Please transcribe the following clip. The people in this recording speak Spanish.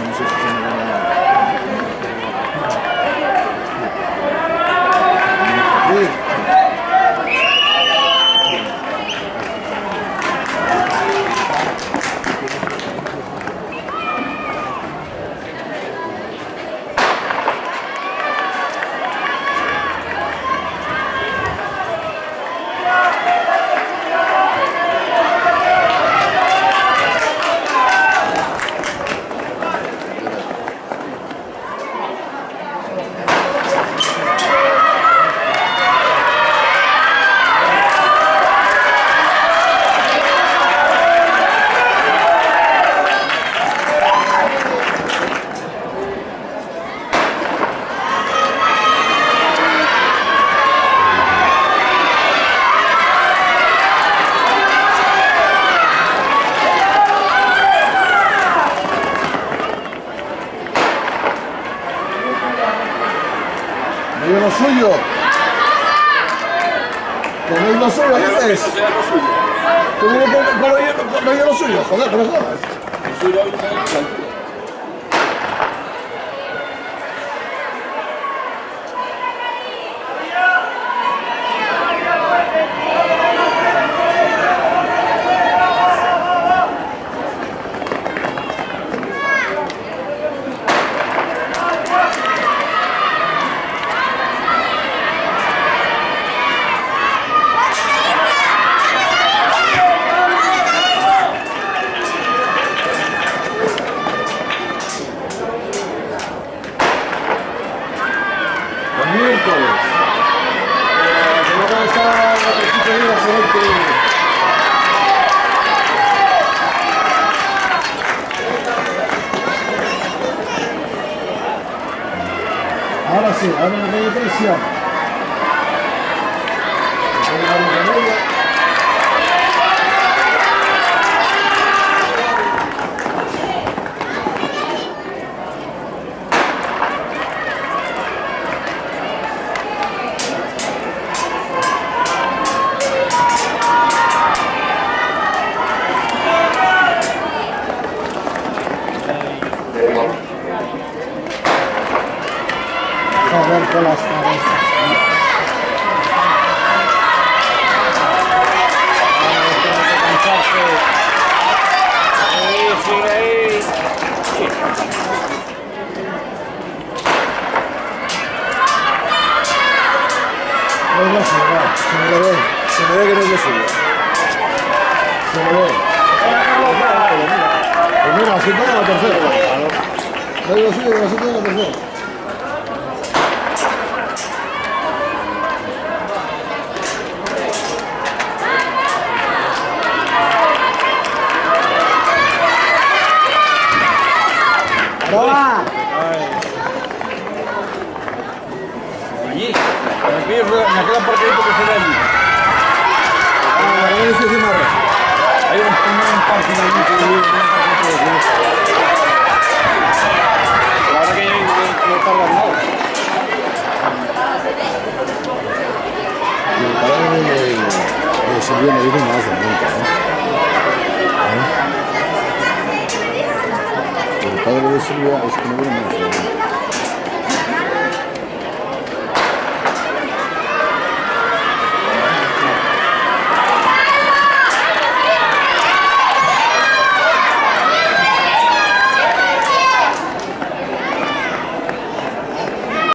no sé si se me va a... Sí. ¿No es lo suyo? ¿Que no es lo suyo? ¿Qué dices? ¿Tú dices que no es lo suyo? Joder, que no jodas. Miércoles. ¿Cómo está el equipo de la siguiente? Ahora sí, ahora me doy presión. Joder con las cabezas. No es lo suyo, se me ve que no es lo suyo. Se me ve. Pues mira, así toca la tercera. No es lo suyo, pero así toca la tercera. ¡Hola! Allí, en aquella parquecito que se ve allí. Ah, la verdad es que encima de... Hay un parque allí que vive la verdad que no tarda nada. El padre de Silvia me dice más de nunca, ¿eh? El padre de Silvia es que no viene más de nunca.